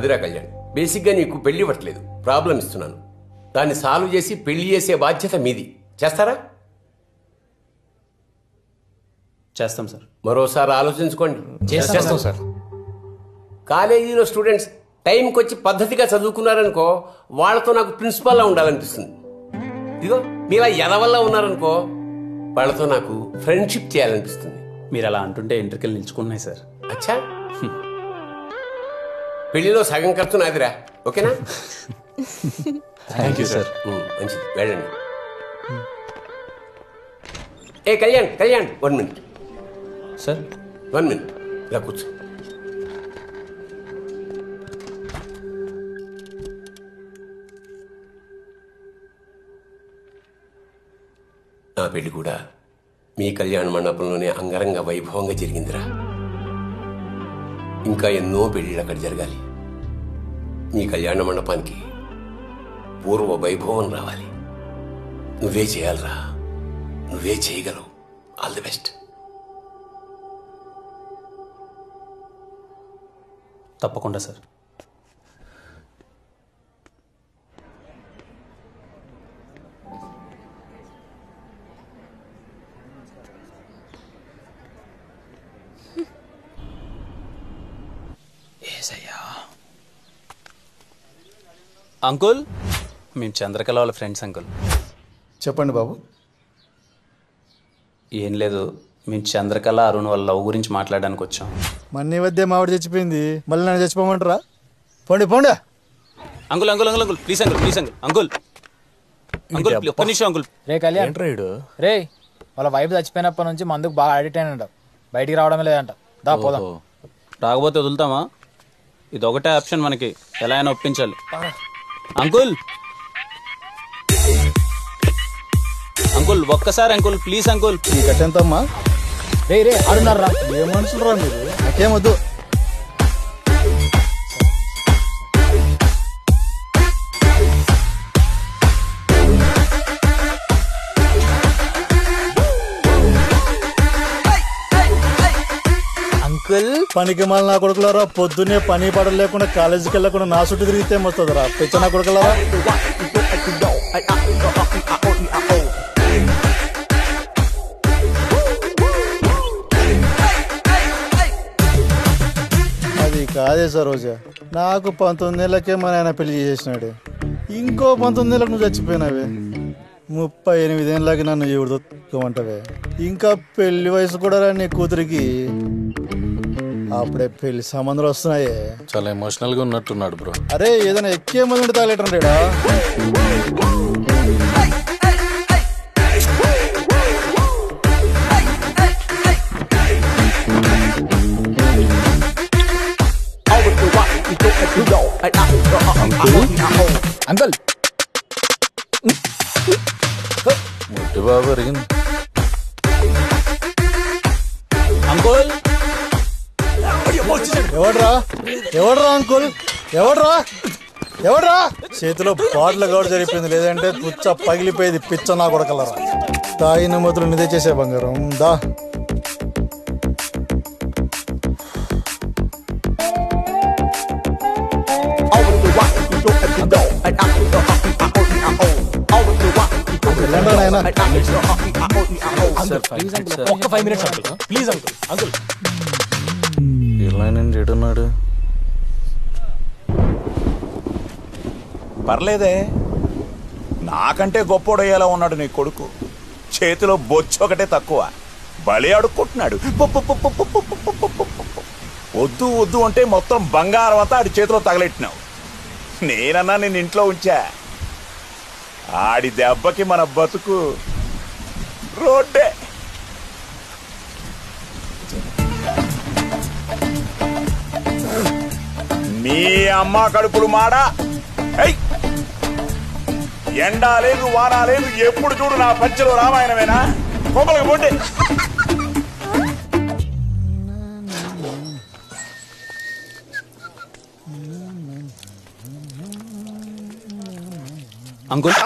అదిరా కళ్యాణ్, బేసిక్గా నీకు పెళ్లి ఇవ్వట్లేదు, ప్రాబ్లం ఇస్తున్నాను. దాన్ని సాల్వ్ చేసి పెళ్లి చేసే బాధ్యత మీది. చేస్తారా? చేస్తాం సార్. మరోసారి ఆలోచించుకోండి. చేస్తాం సార్. కాలేజీలో స్టూడెంట్స్ టైంకి వచ్చి పద్ధతిగా చదువుకున్నారనుకో, వాళ్ళతో నాకు ప్రిన్సిపాల్లా ఉండాలనిపిస్తుంది. ఇదిగో మీలా ఎదవల్లా ఉన్నారనుకో, వాళ్ళతో నాకు ఫ్రెండ్షిప్ చేయాలనిపిస్తుంది. మీరు అలా అంటుంటే ఎంట్రికలు నిల్చుకున్నాయి సార్. అచ్చా, పెళ్లిలో సగం ఖర్చు నాదిరా. ఓకేనా? Thank you sir. మంచిది, వెళ్ళండి. ఏ Kalyan, Kalyan 1 minute sir. 1 minute ఇలా కూర్చో. నా పెళ్లి కూడా మీ కళ్యాణ మండపంలోనే అంగరంగ వైభవంగా జరిగిందిరా. ఇంకా ఎన్నో పెళ్లిళ్ళు అక్కడ జరగాలి. మీ కళ్యాణ మండపానికి పూర్వ వైభవం రావాలి. నువ్వే చేయాలరా, నువ్వే చేయగలవు. All the best. తప్పకుండా సార్. అంకుల్, మేము చంద్రకళ వాళ్ళ ఫ్రెండ్స్ అంకుల్. చెప్పండి బాబు. ఏం లేదు, మేము చంద్రకళ అరుణ్ వాళ్ళ లవ్ గురించి మాట్లాడడానికి వచ్చాం. మన్ని వద్దే మావిడ చచ్చిపోయింది, మళ్ళీ నన్ను చచ్చిపోమంటారా? పోండి పోండి. Uncle uncle uncle uncle please uncle, please uncle uncle uncle ఒక్క నిమిషం అంకుల్. రే కళ్యాణ్, రే వాళ్ళ వైఫ్ చచ్చిపోయినప్పటి నుంచి మందుకు బాగా అడిక్ట్ అయినంట, బయటికి రావడమే లేదంట. దా పోదాం. రాకపోతే వదులుతామా? ఇది ఒకటే ఆప్షన్ మనకి, ఎలా అయినా ఒప్పించాలి. అంకుల్ అంకుల్ ఒక్కసారి అంకుల్ ప్లీజ్ అంకుల్. ఈ కట్టెంతమ్మా? రే రే ఆడున్నారా? ఏ మనుషులు రా మీరు, నాకేమొద్దు. అంకుల్ పనికి మళ్ళీ నా కొడుకులారా, పొద్దున్నే పని పడలు లేకుండా కాలేజీకి వెళ్ళకుండా నా చుట్టూ తిరిగితే ఏమొస్తుందిరా పిచ్చ నా కొడుకులారా. అది కాదే సరోజా, నాకు 19 ఏళ్ళకే మా నాయన పెళ్లి చేసేసినాడు. ఇంకో 19 ఏళ్ళకి నువ్వు చచ్చిపోయినావే. 38 ఏళ్ళకి నన్ను ఎవడు దొక్కమంటావే. ఇంకా పెళ్లి వయసు కూడా రా నీ కూతురికి. అప్పుడే పెళ్లి సంబంధాలు వస్తున్నాయే. చాలా ఎమోషనల్ గా ఉన్నట్టున్నాడు బ్రో. అరే ఏదైనా ఎక్కే మంది ఉంటే తాగలేటరా. అంకుల్ ముట్టి బాబు అరిగింది. అంకుల్ ఎవడ్రా ఎవడ్రా అంకుల్, ఎవడ్రా ఎవడ్రా? చేతిలో బాటిల్ గౌడ జరిపోయింది, లేదంటే పుచ్చ పగిలిపోయేది పిచ్చ నా కొడకలరా. తాగిన మొదలు నిదే చేసే బంగారం దా. ఒక్క 5 minutes uncle, please uncle. Uncle ఇలా నేను చెడున్నాడు. పర్లేదే, నాకంటే గొప్పోడయ్యేలా ఉన్నాడు నీ కొడుకు. చేతిలో బొచ్చు ఒకటే తక్కువ, బలి అడుక్కుంటున్నాడు. వద్దు వద్దు అంటే మొత్తం బంగారం అంతా ఆడి చేతిలో తగలెట్టినావు. నేనన్నా నేను ఇంట్లో ఉంచా. ఆడి దెబ్బకి మన బతుకు రోడ్డే. మీ అమ్మ కడుపులు మాడా. ఎండా లేదు వానా లేదు, ఎప్పుడు చూడు నా పంచలో రామాయణమేనా? కొమ్మలకి పోండి. అంకుల్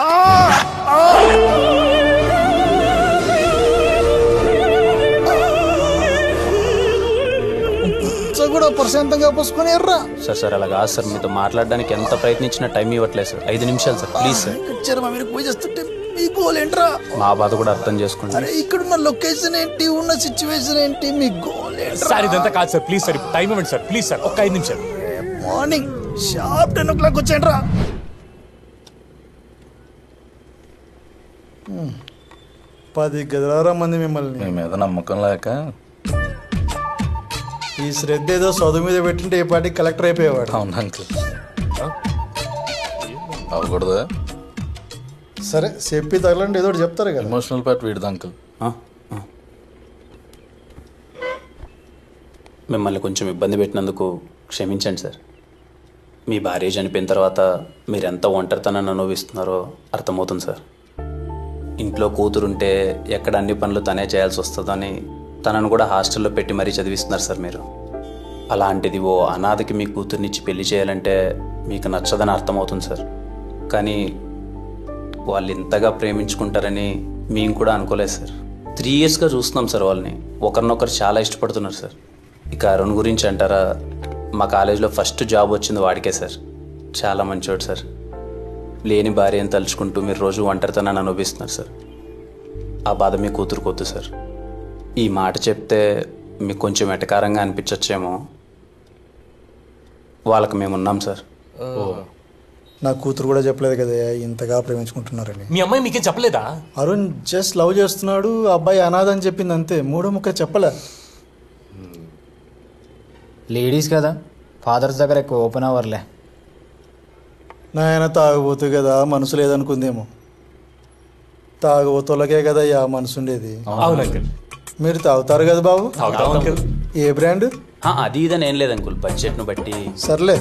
కూడా కూడా ప్రశాంతంగా పోసుకొని ఎర్రా. సార్ అలా కాదు సార్, మీతో మాట్లాడడానికి ఎంత ప్రయత్నించినా టైం ఇవ్వట్లేదు సార్. 5 నిమిషాలు సార్, ప్లీజ్ సార్. చర్మ మీరు పూజ చేస్తుంటే మీ గోల్ ఏంట్రా? మా బాధ కూడా అర్థం చేసుకోండి. అరే ఇక్కడున్న లొకేషన్ ఏంటి, ఉన్న సిచ్యువేషన్ ఏంటి, మీ గోల్ ఏంట్రా? సార్ ఇదంతా కాదు సార్, ప్లీజ్ సార్ టైం ఇవ్వండి సార్, ప్లీజ్ సార్ ఒక్క 5 నిమిషాలు. Morning sharp 10 o'clock వచ్చేయండిరా. 10 గదిలారా మంది మిమ్మల్ని. మీ మీద నమ్మకం లేక ఈ శ్రద్ధ ఏదో చదువు మీద పెట్టింటే ఏ పాటికి కలెక్టర్ అయిపోయేవాడు. అవును అంకుల్. అవ్వకూడదా? సరే చెప్పి తగలండి, ఏదో ఒకటి చెప్తారు కదా. ఎమోషనల్ పార్ట్ వీడిది అంకుల్. మిమ్మల్ని కొంచెం ఇబ్బంది పెట్టినందుకు క్షమించండి సార్. మీ భార్య చనిపోయిన తర్వాత మీరెంత ఒంటరితనాన్ని అనుభవిస్తున్నారో అర్థమవుతుంది సార్. ఇంట్లో కూతురుంటే ఎక్కడ అన్ని పనులు తనే చేయాల్సి వస్తుందని తనను కూడా హాస్టల్లో పెట్టి మరీ చదివిస్తున్నారు సార్ మీరు. అలాంటిది ఓ అనాథకి మీ కూతుర్నిచ్చి పెళ్లి చేయాలంటే మీకు నచ్చదని అర్థమవుతుంది సార్. కానీ వాళ్ళు ఇంతగా ప్రేమించుకుంటారని మేము కూడా అనుకోలేదు సార్. 3 yearsగా చూస్తున్నాం సార్ వాళ్ళని. ఒకరినొకరు చాలా ఇష్టపడుతున్నారు సార్. ఇక అరుణ్ గురించి అంటారా, మా కాలేజీలో ఫస్ట్ జాబ్ వచ్చింది వాడికే సార్. చాలా మంచివాడు సార్. లేని భార్యను తలుచుకుంటూ మీరు రోజు ఒంటరితనాన్ని అనుభవిస్తున్నారు సార్. ఆ బాధ మీ కూతురుకొద్దు సార్. ఈ మాట చెప్తే మీకు కొంచెం ఎటకారంగా అనిపించచ్చేమో, వాళ్ళకి మేము ఉన్నాం సార్. నా కూతురు కూడా చెప్పలేదు కదా ఇంతగా ప్రేమించుకుంటున్నారని. మీ అమ్మాయి మీకేం చెప్పలేదా? అరుణ్ జస్ట్ లవ్ చేస్తున్నాడు, అబ్బాయి అనాథ అని చెప్పింది అంతే. మూడో ముక్క చెప్పలే. లేడీస్ కదా, ఫాదర్స్ దగ్గర ఎక్కువ ఓపెన్ అవర్లే. నాయన తాగబోతు కదా మనసు లేదనుకుందేమో. తాగబోతులకే కదా మనసు ఉండేది. అవును అంకుల్. మీరు తాగుతారు కదా బాబు? అంకుల్. ఏ బ్రాండ్? అది ఇదని ఏం లేదు అంకుల్, బడ్జెట్ను బట్టి. సర్లే,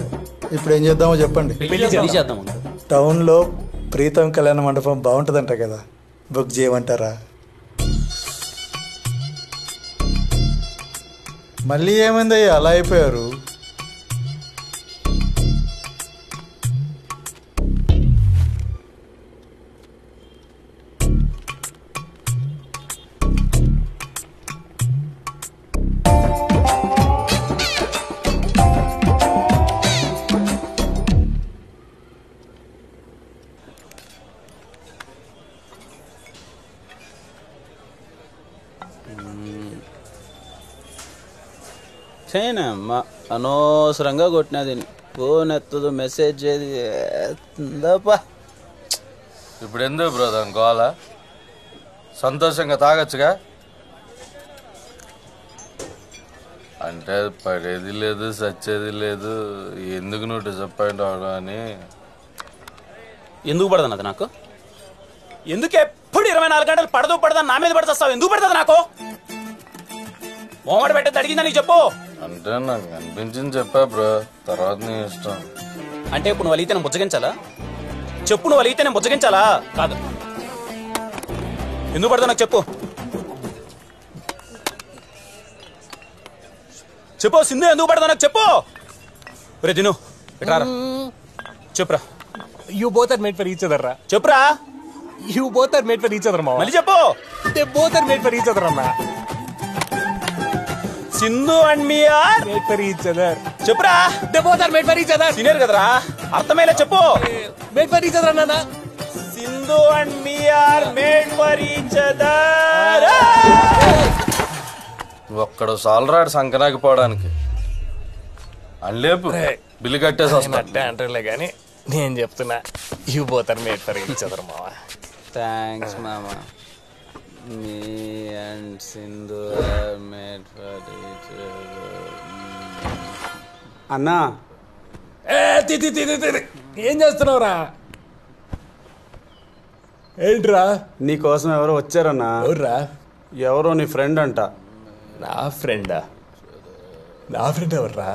ఇప్పుడు ఏం చేద్దామో చెప్పండి. పెళ్లి చేద్దాం అంకుల్. టౌన్లో ప్రీతం కళ్యాణ మండపం బాగుంటుందంట కదా, బుక్ చేయమంటారా? మళ్ళీ ఏమైందయ్యా అలా అయిపోయారు? చేయనమ్మా అనవసరంగా కొట్టినది. ఫోన్ ఎత్తదు, మెసేజ్ చేది ఎత్తుందప్పా. ఇప్పుడు ఎందుకు బ్రదర్ గోల? సంతోషంగా తాగొచ్చుగా. అంటే పడేది లేదు, సచ్చేది లేదు, ఎందుకు నువ్వు డిసప్పాయింట్ అవడం అని. ఎందుకు పడదు అది నాకు? ఎందుకు ఎప్పుడు 24 గంటలు పడదని నా మీద పడుతావు? ఎందుకు పడుతుంది నాకు? మోమడ పెట్టేది అడిగిందా నీకు చెప్పు. అంటే నాకు అనిపించింది చెప్పా బ్రో, తర్వాత నీ ఇష్టం. అంటే ఇప్పుడు నువ్వు అలిగితే నేను బుజ్జగించాలా? చెప్పు, నువ్వు అలిగితే నేను బుజ్జగించాలా? కాదు, ఎందుకు పడతా నాకు చెప్పు. చెప్పు సింధు, ఎందుకు పడతా నాకు చెప్పు. రే దిను ఎట్రారా, చెప్పురా. You both are made for each other రా. చెప్పురా. You both are made for each other మావా. మళ్ళీ చెప్పు. They both are made for each other అన్నా. Sindhu and me are Made for each other. చెప్పురా. They both are made for each other. Senior కదరా, అర్థమయ్యేలా చెప్పు. Made for each other అన్నా. Sindhu and me are made for each other. ఒక్కడు సాలరాడు సంకనాకి పోవడానికి. అల్లేపు bill కట్టేసి వస్తా. అంటే అంటారులే కానీ నేను చెప్తున్నా, you both are made for each other మావా. థ్యాంక్స్ మామా. Me and Sindhu are made for each other. అన్నా ఏం చేస్తున్నావురా? ఏంట్రా? నీ కోసం ఎవరో వచ్చారన్నా. ఎవర్రా? ఎవరో నీ ఫ్రెండ్ అంట. నా ఫ్రెండా? నా ఫ్రెండ్ ఎవర్రా?